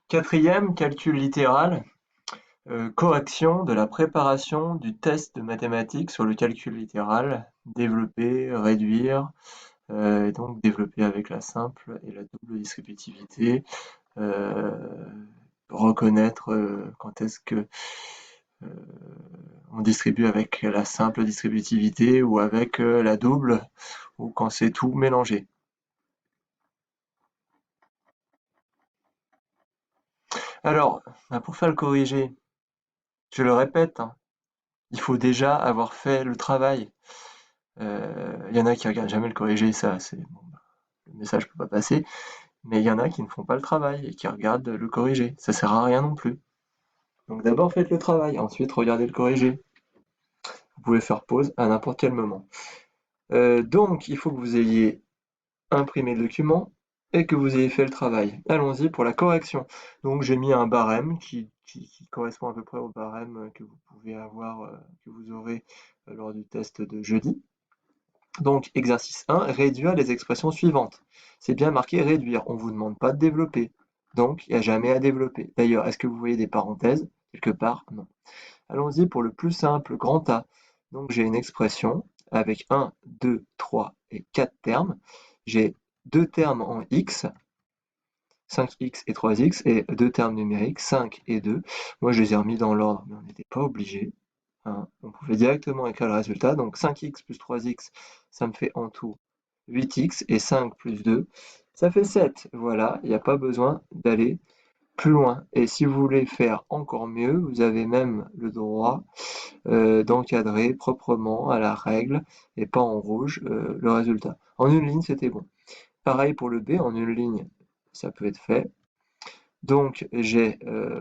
Quatrième, calcul littéral, correction de la préparation du test de mathématiques sur le calcul littéral, développer, réduire, et donc développer avec la simple et la double distributivité, euh, reconnaître quand est-ce que euh, on distribue avec la simple distributivité ou avec la double, ou quand c'est tout mélangé. Alors, pour faire le corriger, je le répète, hein, il faut déjà avoir fait le travail. Il y en a qui regardent jamais le corrigé, ça, c'est bon, bah, le message peut pas passer. Mais il y en a qui ne font pas le travail et qui regardent le corrigé. Ça sert à rien non plus. Donc d'abord faites le travail, ensuite regardez le corrigé. Vous pouvez faire pause à n'importe quel moment. Donc il faut que vous ayez imprimé le document et que vous ayez fait le travail. Allons-y pour la correction. Donc j'ai mis un barème qui correspond à peu près au barème que vous pouvez avoir, que vous aurez lors du test de jeudi. Donc, exercice 1, réduire les expressions suivantes. C'est bien marqué réduire, on ne vous demande pas de développer. Donc, il n'y a jamais à développer. D'ailleurs, est-ce que vous voyez des parenthèses quelque part? Non. Allons-y pour le plus simple, grand A. Donc, j'ai une expression avec 1, 2, 3 et 4 termes. J'ai deux termes en x, 5x et 3x, et deux termes numériques, 5 et 2. Moi, je les ai remis dans l'ordre, mais on n'était pas obligé. Hein. On pouvait directement écrire le résultat. Donc 5x plus 3x, ça me fait en tout 8x, et 5 plus 2, ça fait 7. Voilà, il n'y a pas besoin d'aller plus loin. Et si vous voulez faire encore mieux, vous avez même le droit d'encadrer proprement à la règle et pas en rouge le résultat. En une ligne, c'était bon. Pareil pour le B, en une ligne, ça peut être fait. Donc j'ai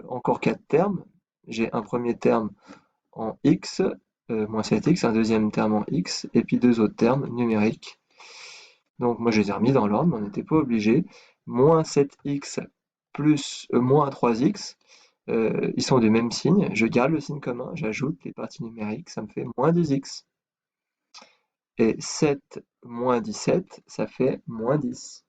encore 4 termes. J'ai un premier terme en x, moins 7x, un deuxième terme en x, et puis deux autres termes numériques. Donc moi je les ai remis dans l'ordre, mais on n'était pas obligé. Moins 7x plus moins 3x, ils sont du même signe. Je garde le signe commun, j'ajoute les parties numériques, ça me fait moins 2x. Et 7 moins 17, ça fait moins 10.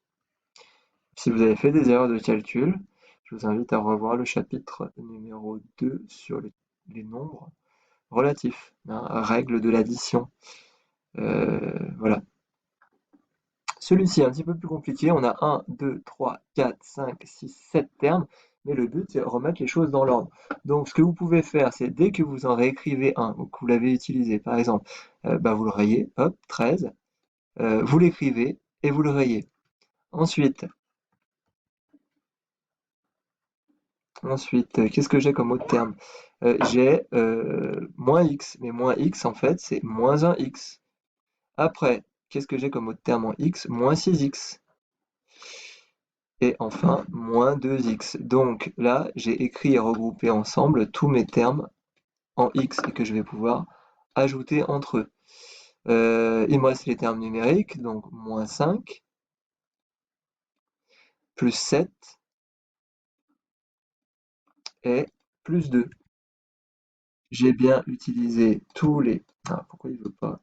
Si vous avez fait des erreurs de calcul, je vous invite à revoir le chapitre numéro 2 sur les nombres relatifs, hein, règle de l'addition. Voilà. Celui-ci est un petit peu plus compliqué. On a 1, 2, 3, 4, 5, 6, 7 termes. Mais le but, c'est de remettre les choses dans l'ordre. Donc, ce que vous pouvez faire, c'est dès que vous en réécrivez un, ou que vous l'avez utilisé, par exemple, vous le rayez, hop, 13, vous l'écrivez et vous le rayez. Ensuite, qu'est-ce que j'ai comme autre terme? J'ai moins x, mais moins x, en fait, c'est moins 1x. Après, qu'est-ce que j'ai comme autre terme en x? Moins 6x. Et enfin, moins 2x. Donc là, j'ai écrit et regroupé ensemble tous mes termes en x et que je vais pouvoir ajouter entre eux. Il me reste les termes numériques, donc moins 5, plus 7 et plus 2. J'ai bien utilisé tous les... Ah, pourquoi il veut pas?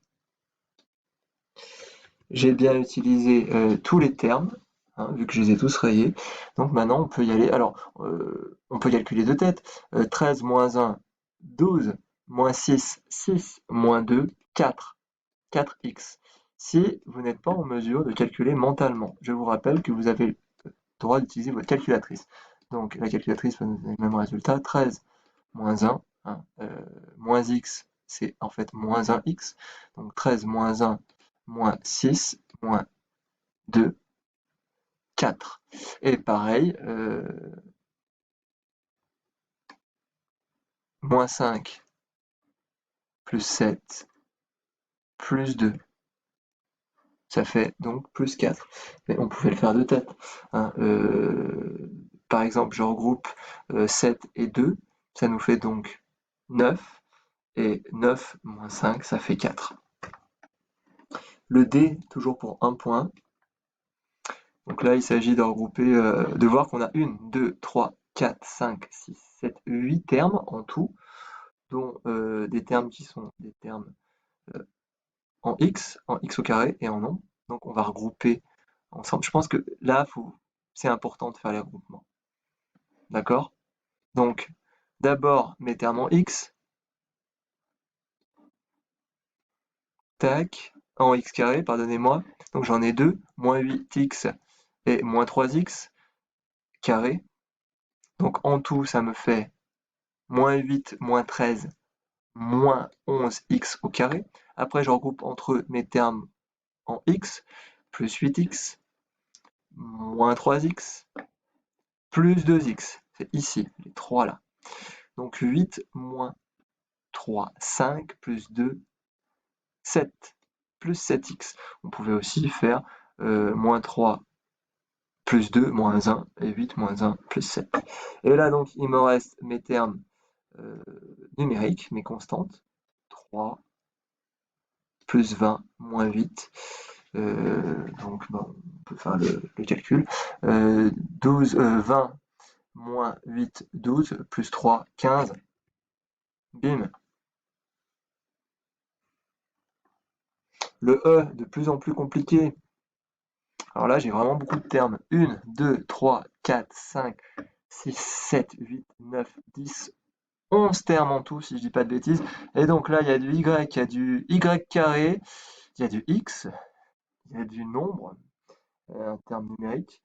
J'ai bien utilisé tous les termes, hein, vu que je les ai tous rayés. Donc maintenant, on peut y aller. Alors, on peut calculer de tête. 13 moins 1, 12, moins 6, 6, moins 2, 4. 4x. Si vous n'êtes pas en mesure de calculer mentalement, je vous rappelle que vous avez le droit d'utiliser votre calculatrice. Donc la calculatrice va nous donner le même résultat. 13 moins 1, hein, moins x, c'est en fait moins 1x. Donc 13 moins 1, moins 6, moins 2, 4. Et pareil, moins 5 plus 7 plus 2. Ça fait donc plus 4. Mais on pouvait le faire de tête. Hein. Par exemple, je regroupe 7 et 2, ça nous fait donc 9. Et 9 moins 5, ça fait 4. Le D, toujours pour un point. Donc là, il s'agit de regrouper, de voir qu'on a 1, 2, 3, 4, 5, 6, 7, 8 termes en tout, dont des termes qui sont des termes en x au carré et en nombre. Donc on va regrouper ensemble. Je pense que là, c'est important de faire les regroupements. d'accord? Donc, d'abord mes termes en x, tac, en x carré, pardonnez-moi. Donc j'en ai deux, moins 8x et moins 3x carré. Donc en tout, ça me fait moins 8, moins 13, moins 11x au carré. Après, je regroupe entre eux mes termes en x, plus 8x, moins 3x, plus 2x. C'est ici, les trois là. Donc 8 moins 3, 5, plus 2, 7, plus 7x. On pouvait aussi faire moins 3, plus 2, moins 1, et 8, moins 1, plus 7. Et là, donc, il me reste mes termes euh, numériques, mes constantes. 3, plus 20, moins 8. Donc, bon, on peut faire le calcul. 20, moins 8, 12, plus 3, 15. Bim. Le E, de plus en plus compliqué. Alors là, j'ai vraiment beaucoup de termes. 1, 2, 3, 4, 5, 6, 7, 8, 9, 10, 11 termes en tout, si je dis pas de bêtises. Et donc là, il y a du Y, il y a du Y carré, il y a du X, il y a du nombre, un terme numérique,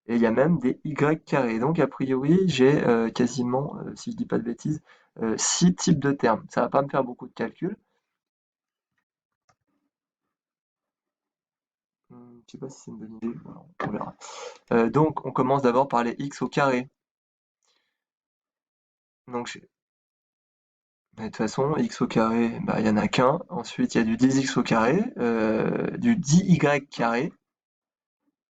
et il y a même des Y carrés. Donc a priori, j'ai quasiment, si je dis pas de bêtises, 6 types de termes. Ça va pas me faire beaucoup de calculs. Je sais pas si c'est une bonne idée, voilà, on verra. Donc on commence d'abord par les X au carré. Donc de toute façon, x au carré, bah, il y en a qu'un. Ensuite, il y a du 10x au carré, du 10y carré.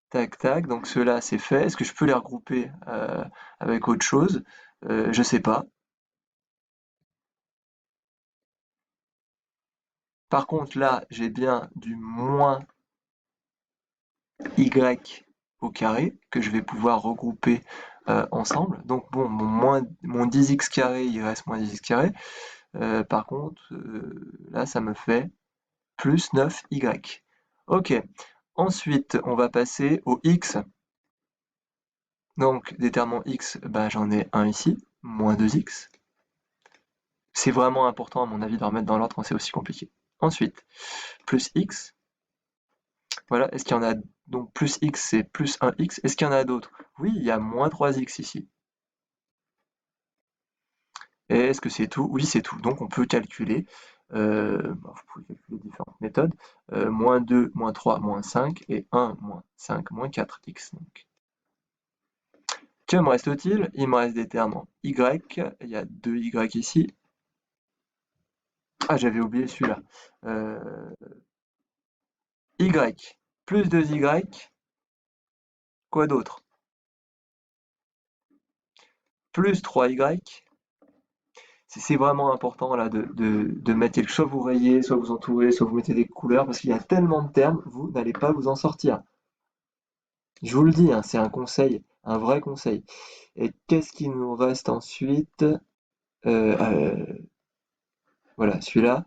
Tac, tac. Donc ceux-là, c'est fait. Est-ce que je peux les regrouper avec autre chose? Je sais pas. Par contre, là, j'ai bien du moins y au carré que je vais pouvoir regrouper ensemble. Donc bon, mon 10x carré, il reste moins 10x carré. Par contre, là, ça me fait plus 9y. Ok. Ensuite, on va passer au x. Donc, des termes en x, bah, j'en ai un ici, moins 2x. C'est vraiment important, à mon avis, de remettre dans l'ordre quand c'est aussi compliqué. Ensuite, plus x. Voilà, est-ce qu'il y en a... Donc, plus x, c'est plus 1x. Est-ce qu'il y en a d'autres? Oui, il y a moins 3x ici. Et est-ce que c'est tout? Oui, c'est tout. Donc, on peut calculer. Vous pouvez calculer différentes méthodes. Moins 2, moins 3, moins 5. Et 1, moins 5, moins 4x. Donc. Que me reste-t-il? Il me reste des termes en y. Il y a 2y ici. Ah, j'avais oublié celui-là. Y. Plus 2y. Quoi d'autre? Plus 3y. C'est vraiment important là de mettre quelque chose. Soit vous rayez, soit vous entourez, soit vous mettez des couleurs, parce qu'il y a tellement de termes, vous n'allez pas vous en sortir. Je vous le dis, hein, c'est un conseil, un vrai conseil. Et qu'est-ce qui nous reste ensuite? Euh, euh, voilà, celui-là.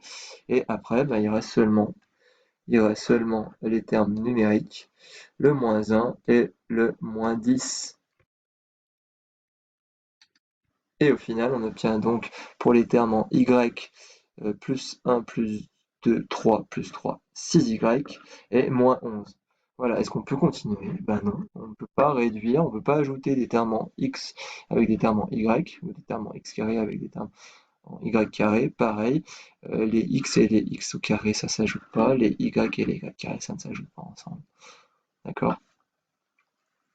Et après, bah, il reste seulement les termes numériques, le moins 1 et le moins 10. Et au final, on obtient donc pour les termes en y, plus 1, plus 2, 3, plus 3, 6y, et moins 11. Voilà, est-ce qu'on peut continuer? Ben non, on ne peut pas réduire, on ne peut pas ajouter des termes en x avec des termes en y, ou des termes en x carré avec des termes en y carré. Pareil, les x et les x au carré, ça ne s'ajoute pas, les y et les y carrés, ça ne s'ajoute pas ensemble. D'accord?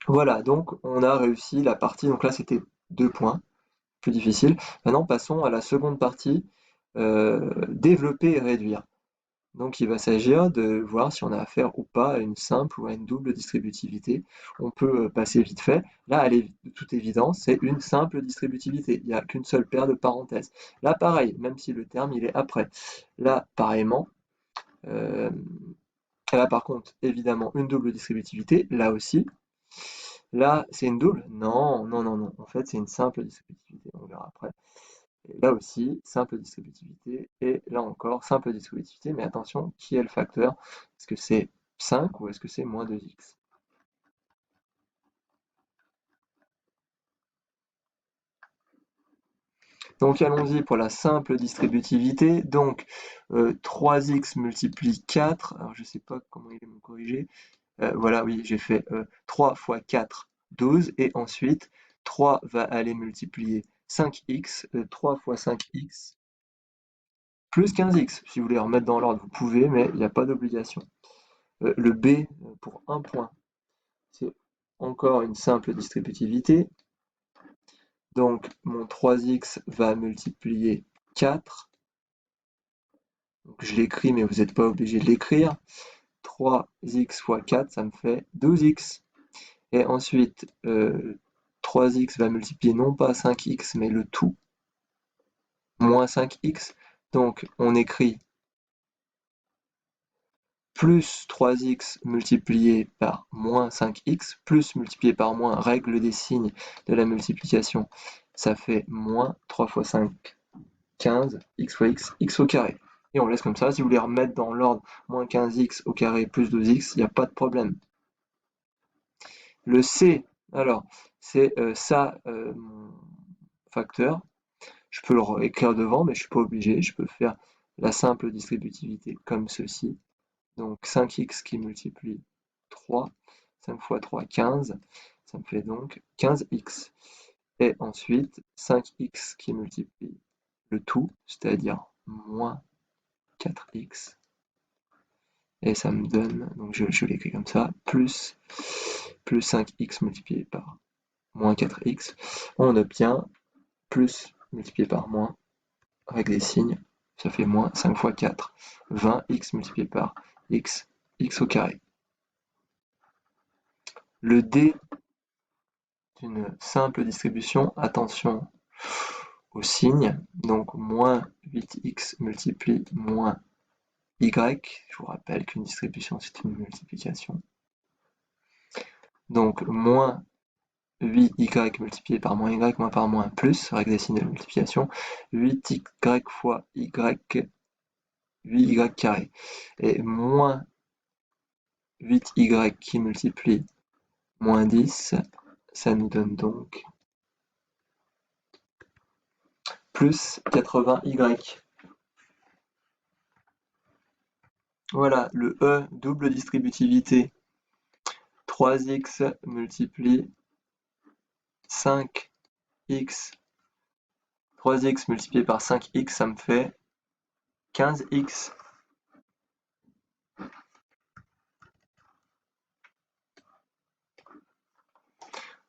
Voilà, donc on a réussi la partie, donc là c'était 2 points. Plus difficile. Maintenant, passons à la seconde partie, développer et réduire. Donc, il va s'agir de voir si on a affaire ou pas à une simple ou à une double distributivité. On peut passer vite fait. Là, de toute évidence, c'est une simple distributivité. Il n'y a qu'une seule paire de parenthèses. Là, pareil, même si le terme, il est après. Là, pareillement. euh, Là, par contre, évidemment, une double distributivité. Là aussi. Là, c'est une double? Non, non, non, non. En fait, c'est une simple distributivité. On verra après. Et là aussi, simple distributivité, et là encore, simple distributivité, mais attention, qui est le facteur? Est-ce que c'est 5 ou est-ce que c'est moins 2x? Donc allons-y pour la simple distributivité. Donc 3x multiplie 4. Alors je ne sais pas comment il est mon corrigé. Voilà, oui, j'ai fait 3 fois 4, 12. Et ensuite, 3 va aller multiplier 5x. 3 fois 5x plus 15x. Si vous voulez remettre dans l'ordre, vous pouvez, mais il n'y a pas d'obligation. Le B pour 1 point, c'est encore une simple distributivité. Donc mon 3x va multiplier 4. Donc, je l'écris, mais vous n'êtes pas obligé de l'écrire. 3x fois 4, ça me fait 12x. Et ensuite, 3x va multiplier non pas 5x, mais le tout, moins 5x. Donc on écrit plus 3x multiplié par moins 5x, plus multiplié par moins, règle des signes de la multiplication, ça fait moins 3 fois 5, 15, x fois x, x au carré. Et on laisse comme ça. Si vous voulez remettre dans l'ordre moins 15x au carré plus 12x, il n'y a pas de problème. Le C, alors, c'est ça, mon facteur. Je peux le écrire devant, mais je ne suis pas obligé. Je peux faire la simple distributivité comme ceci. Donc 5x qui multiplie 3, 5 fois 3, 15, ça me fait donc 15x. Et ensuite, 5x qui multiplie le tout, c'est-à-dire moins 4x. Et ça me donne, donc je l'écris comme ça, plus 5x multiplié par moins 4x. On obtient plus multiplié par moins, avec des signes, ça fait moins 5 fois 4. 20x multiplié par x, x au carré. Le D d'une simple distribution, attention au signe, donc moins 8x multiplie moins y, je vous rappelle qu'une distribution c'est une multiplication, donc moins 8y multiplié par moins y moins par moins plus, règle des signes de multiplication, 8y fois y, 8y carré, et moins 8y qui multiplie moins 10, ça nous donne donc plus 80y. Voilà, le E, double distributivité. 3x multiplie 5x. 3x multiplié par 5x, ça me fait 15x.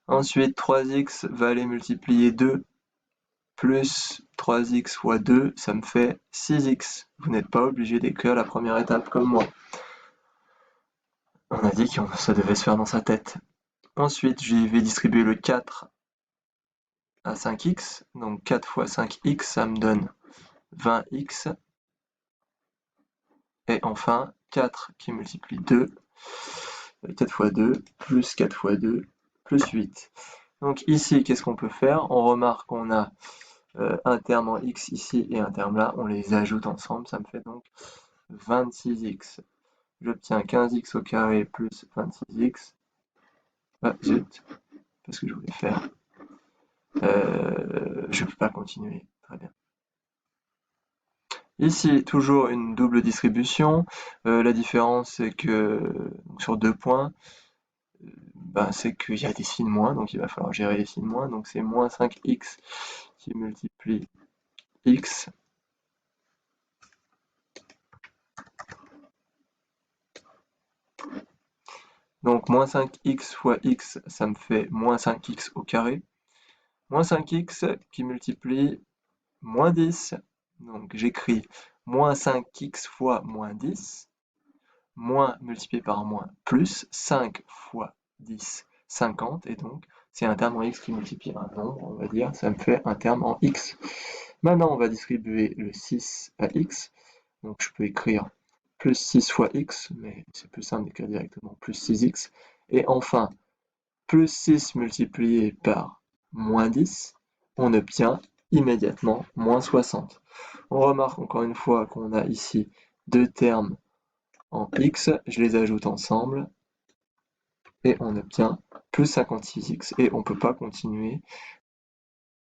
Ensuite, 3x va aller multiplier 2 plus 3x fois 2, ça me fait 6x. Vous n'êtes pas obligé d'écrire la première étape comme moi. On a dit que ça devait se faire dans sa tête. Ensuite, je vais distribuer le 4 à 5x. Donc 4 fois 5x, ça me donne 20x. Et enfin, 4 qui multiplie 2, 4 fois 2, plus 4 fois 2, plus 8. Donc ici, qu'est-ce qu'on peut faire? On remarque qu'on a un terme en x ici et un terme là, on les ajoute ensemble, ça me fait donc 26x. J'obtiens 15x au carré plus 26x. Ah zut, parce que je voulais faire. Je ne peux pas continuer, très bien. Ici, toujours une double distribution. La différence, c'est que sur 2 points, c'est qu'il y a des signes moins, donc il va falloir gérer les signes moins. Donc c'est moins 5x qui multiplie x. Donc moins 5x fois x, ça me fait moins 5x au carré. Moins 5x qui multiplie moins 10. Donc j'écris moins 5x fois moins 10. Moins multiplié par moins plus 5 fois 10, 50. Et donc c'est un terme en x qui multiplie un nombre, on va dire, ça me fait un terme en x. Maintenant on va distribuer le 6 à x. Donc je peux écrire plus 6 fois x, mais c'est plus simple d'écrire directement plus 6x. Et enfin, plus 6 multiplié par moins 10, on obtient immédiatement moins 60. On remarque encore une fois qu'on a ici deux termes en x, je les ajoute ensemble, et on obtient plus 56x, et on ne peut pas continuer